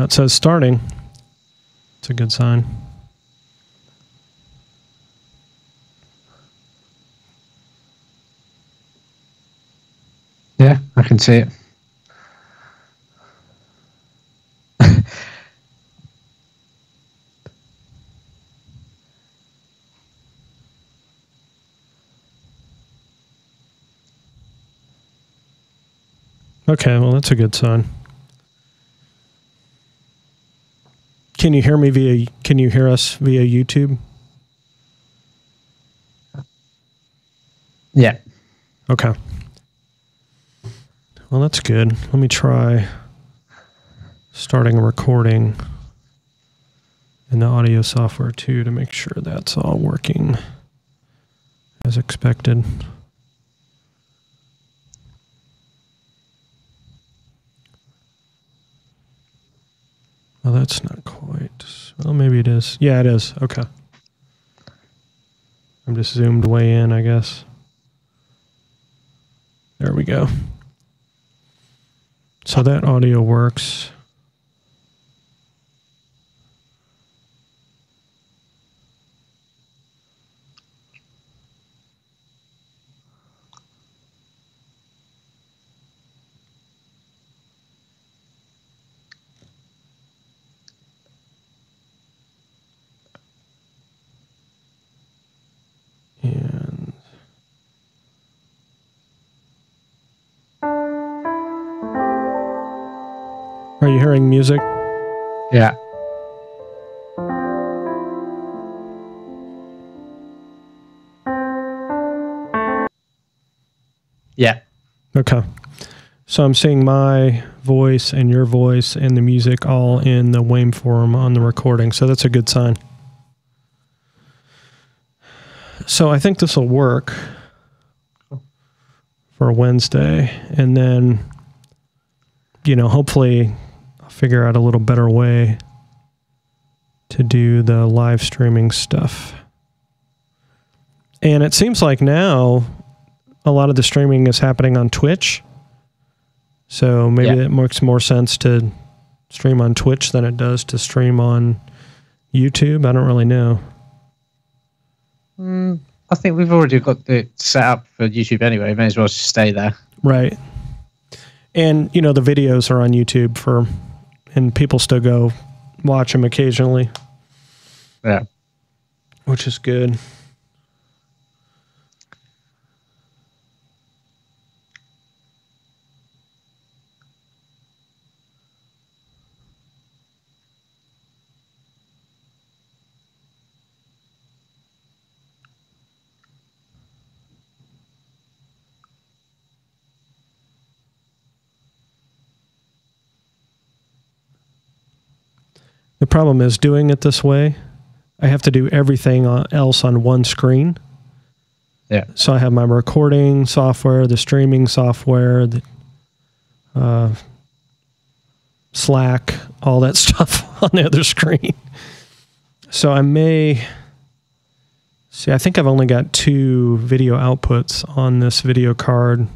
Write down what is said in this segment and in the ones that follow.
It says starting. It's a good sign. Yeah, I can see it. Okay, well, that's a good sign. Can you hear me can you hear us via YouTube? Yeah. Okay. Well, that's good. Let me try starting a recording in the audio software too to make sure that's all working as expected. Well, that's not quite. Well, maybe it is. Yeah, it is. Okay. I'm just zoomed way in, I guess. There we go. So that audio works. And are you hearing music? Yeah. Yeah. Okay. So I'm seeing my voice and your voice and the music all in the waveform on the recording. So that's a good sign. So I think this will work for Wednesday. And then, hopefully I'll figure out a little better way to do the live streaming stuff. And it seems like now a lot of the streaming is happening on Twitch. So maybe it makes more sense to stream on Twitch than it does to stream on YouTube. I don't really know. I think we've already got it set up for YouTube anyway. May as well just stay there. Right. And, the videos are on YouTube and people still go watch them occasionally. Yeah. Which is good. The problem is doing it this way, I have to do everything else on one screen. Yeah. So I have my recording software, the streaming software, the Slack, all that stuff on the other screen. So I think I've only got 2 video outputs on this video card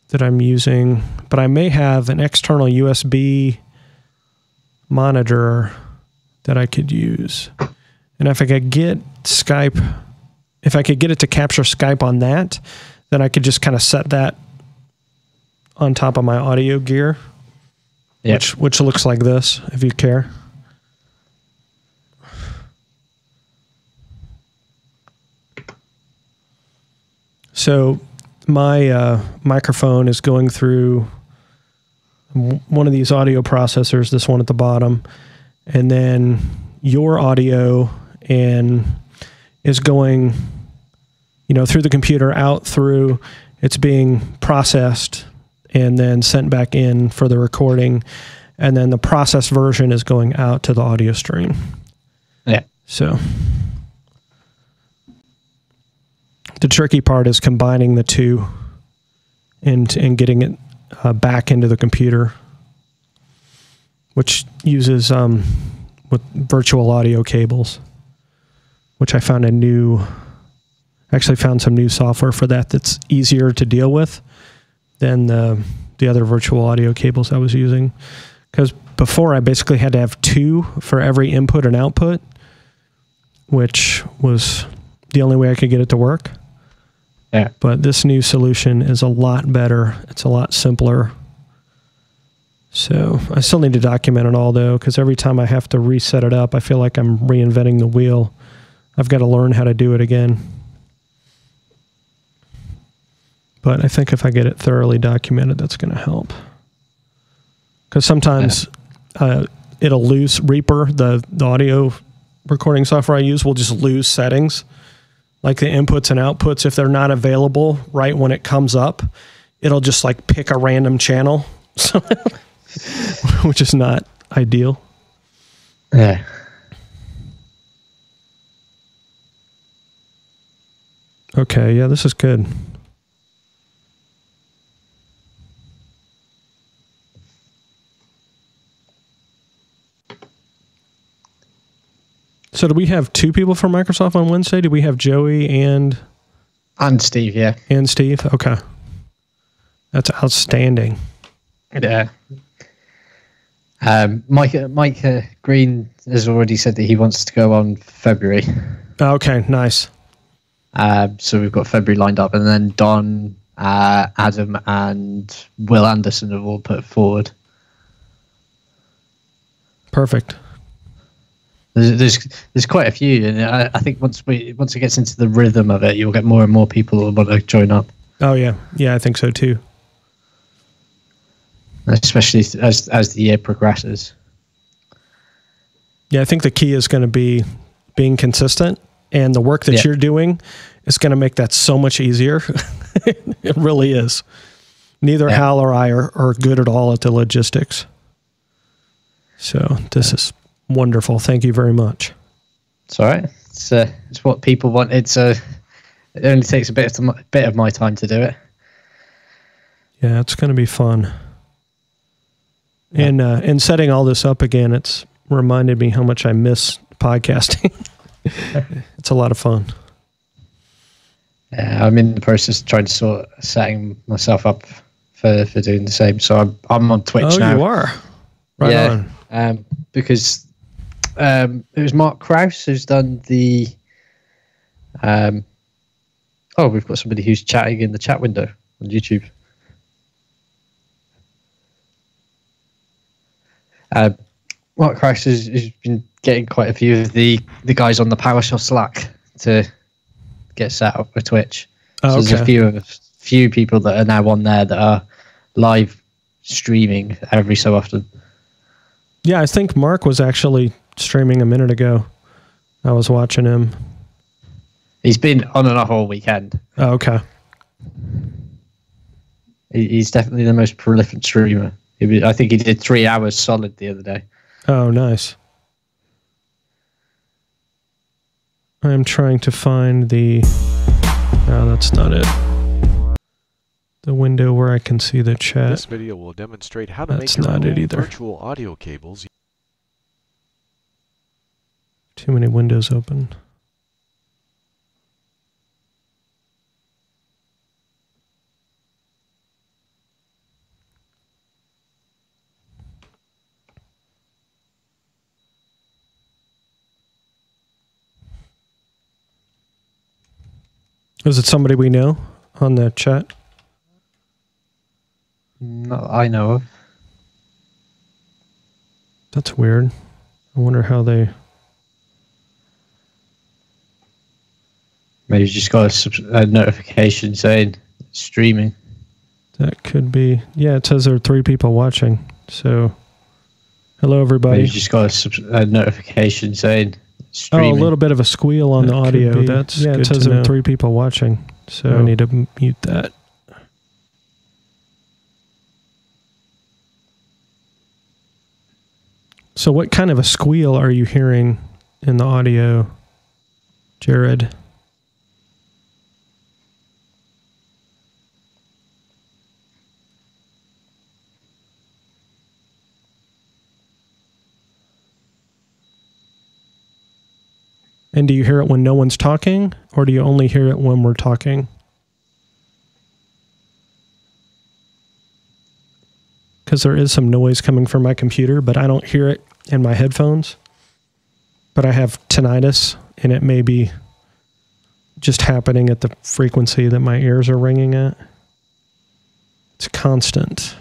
that I'm using, but I may have an external USB monitor that I could use. And if I could get it to capture Skype on that, then I could just kind of set that on top of my audio gear, which looks like this, if you care. So my microphone is going through one of these audio processors, this one at the bottom, and then your audio is going, through the computer out through, it's being processed and then sent back in for the recording, and then the processed version is going out to the audio stream. Yeah. So the tricky part is combining the two and getting it back into the computer, which uses with virtual audio cables, which I found found some new software for that's easier to deal with than the other virtual audio cables I was using, Because before I basically had to have 2 for every input and output, which was the only way I could get it to work. Yeah. But this new solution is a lot better. It's a lot simpler. So I still need to document it all, though, because every time I have to reset it up, I feel like I'm reinventing the wheel. I've got to learn how to do it again. But I think if I get it thoroughly documented, that's going to help. Because sometimes it'll lose Reaper, the audio recording software I use, will just lose settings. Like the inputs and outputs, if they're not available right when it comes up, it'll just like pick a random channel, which is not ideal. Yeah. Okay, yeah, this is good. So do we have 2 people from Microsoft on Wednesday? Do we have Joey and Steve? Yeah. And Steve? Okay. That's outstanding. Yeah. Mike Green has already said that he wants to go on February. Okay, nice. So we've got February lined up, and then Don, Adam, and Will Anderson have all put forward. Perfect. There's quite a few, and I think once it gets into the rhythm of it, you'll get more and more people who want to join up. Oh yeah, I think so too. Especially as the year progresses. Yeah, I think the key is going to be being consistent, and the work that you're doing is going to make that so much easier. It really is. Neither Hal or I are good at all at the logistics. So this is wonderful. Thank you very much. It's all right. It's what people want. It only takes a bit of my time to do it. Yeah, it's going to be fun. And in setting all this up again, it's reminded me how much I miss podcasting. It's a lot of fun. Yeah, I'm in the process of trying to setting myself up for doing the same. So I'm on Twitch now. Oh, you are? Right on. Because it was Mark Krause who's done the... we've got somebody who's chatting in the chat window on YouTube. Mark Krause has been getting quite a few of the guys on the PowerShell Slack to get set up for Twitch. So there's a few people that are now on there that are live streaming every so often. Yeah, I think Mark was actually streaming a minute ago. I was watching him. He's been on and off all weekend. Oh, okay. He's definitely the most prolific streamer. I think he did 3 hours solid the other day. Oh, nice. I'm trying to find the... No, that's not it. The window where I can see the chat. This video will demonstrate how to That's make not your it own either. virtual audio cables. Too many windows open. Is it somebody we know on the chat? Not that I know of. That's weird. I wonder how they... Maybe you just got a notification saying streaming. That could be... Yeah, it says there are 3 people watching. So, hello everybody. Maybe you just got a notification saying streaming. Oh, a little bit of a squeal on the audio. That's good. It says there are 3 people watching. So I need to mute that. So what kind of a squeal are you hearing in the audio, Jared? And do you hear it when no one's talking, or do you only hear it when we're talking? because there is some noise coming from my computer, but I don't hear it in my headphones. But I have tinnitus, and it may be just happening at the frequency that my ears are ringing at. It's constant.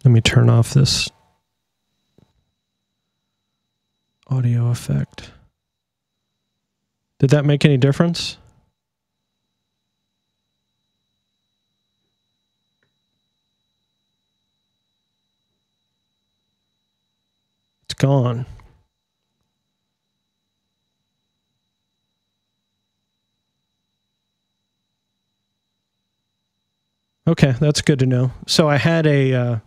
Let me turn off this audio effect. Did that make any difference? It's gone. Okay, that's good to know. So I had a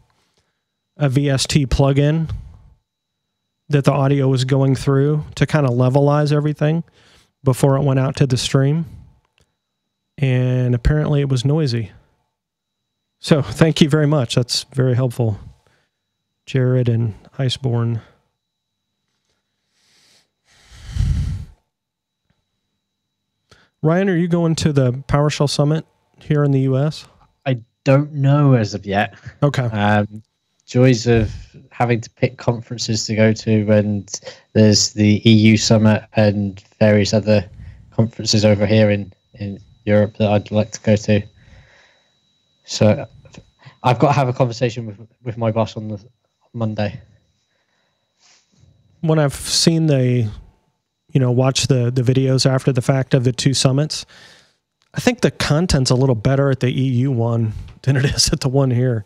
VST plugin that the audio was going through to kind of levelize everything before it went out to the stream. And apparently it was noisy. So thank you very much. That's very helpful, Jared and Iceborne. Ryan, are you going to the PowerShell Summit here in the US? I don't know as of yet. Okay. Joys of having to pick conferences to go to, and there's the EU Summit and various other conferences over here in Europe that I'd like to go to. So I've got to have a conversation with my boss on Monday. When I've seen watch the videos after the fact of the two summits, I think the content's a little better at the EU one than it is at the one here.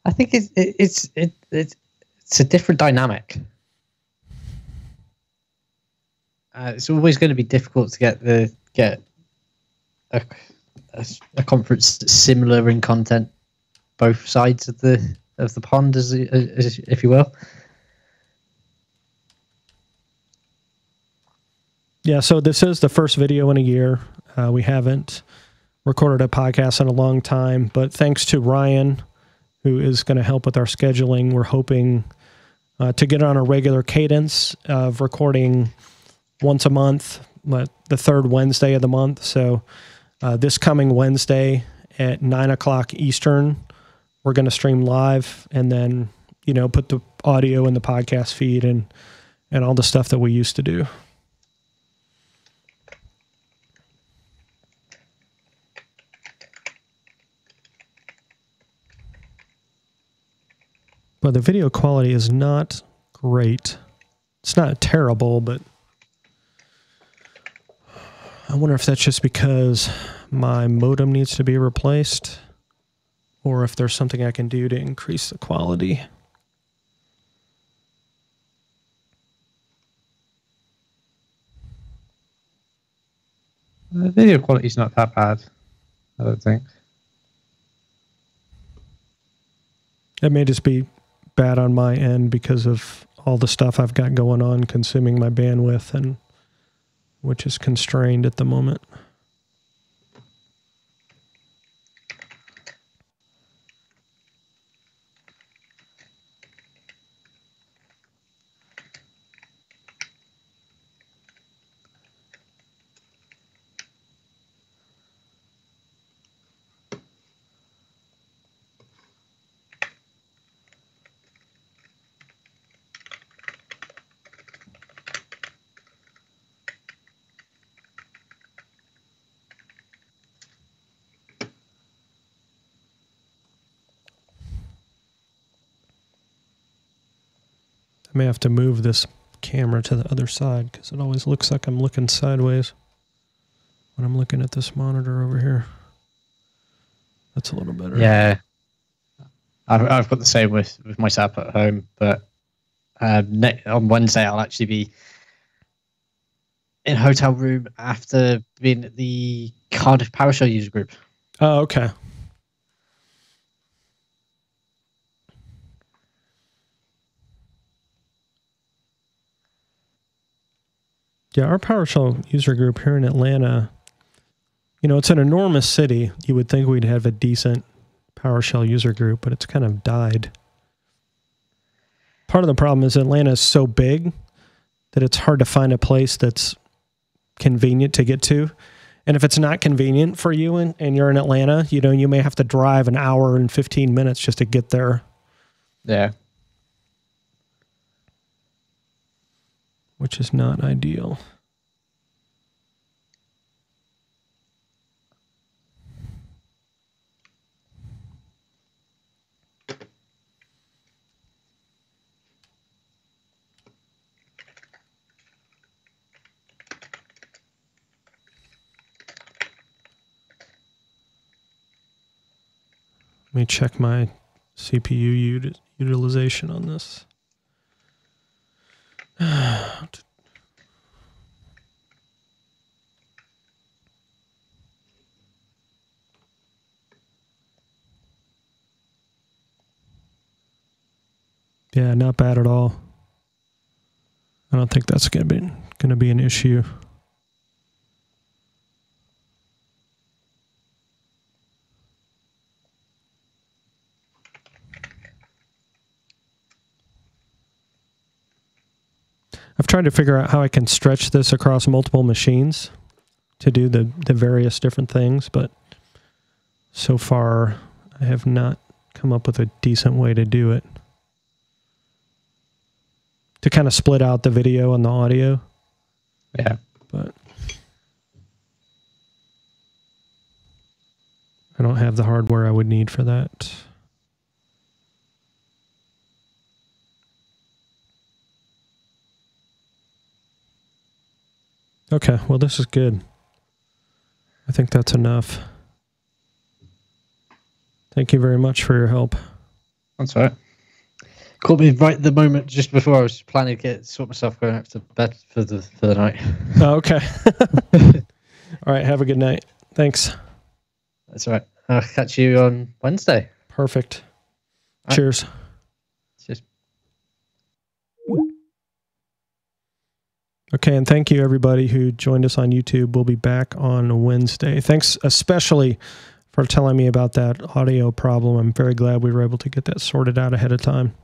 I think it's a different dynamic. It's always going to be difficult to get a conference that's similar in content, both sides of the pond, as if you will. Yeah, so this is the first video in a year. We haven't recorded a podcast in a long time, but thanks to Ryan, who is going to help with our scheduling, we're hoping to get on a regular cadence of recording once a month, the third Wednesday of the month. So this coming Wednesday at 9 o'clock Eastern, we're going to stream live and then, put the audio in the podcast feed and all the stuff that we used to do. But the video quality is not great. It's not terrible, but I wonder if that's just because my modem needs to be replaced or if there's something I can do to increase the quality. The video quality is not that bad, I don't think. It may just be bad on my end because of all the stuff I've got going on consuming my bandwidth, and which is constrained at the moment. I may have to move this camera to the other side because it always looks like I'm looking sideways when I'm looking at this monitor over here. That's a little better. Yeah, I've got the same with my setup at home, but on Wednesday I'll actually be in a hotel room after being at the Cardiff PowerShell user group. Oh, okay. Yeah, our PowerShell user group here in Atlanta, you know, it's an enormous city. You would think we'd have a decent PowerShell user group, but it's kind of died. Part of the problem is Atlanta is so big that it's hard to find a place that's convenient to get to. And if it's not convenient for you and you're in Atlanta, you know, you may have to drive an hour and 15 minutes just to get there. Yeah. Which is not ideal. Let me check my CPU utilization on this. Yeah, not bad at all. I don't think that's going to be an issue. I've tried to figure out how I can stretch this across multiple machines to do the various different things, but so far I have not come up with a decent way to do it. To kind of split out the video and the audio. Yeah. But I don't have the hardware I would need for that. Okay, well, this is good. I think that's enough. Thank you very much for your help. That's all right. Caught me right at the moment just before I was planning to sort myself going up to bed for the night. Oh, okay. All right, have a good night. Thanks. That's all right. I'll catch you on Wednesday. Perfect. All Cheers. Right. Cheers. Okay, and thank you everybody who joined us on YouTube. We'll be back on Wednesday. Thanks especially for telling me about that audio problem. I'm very glad we were able to get that sorted out ahead of time.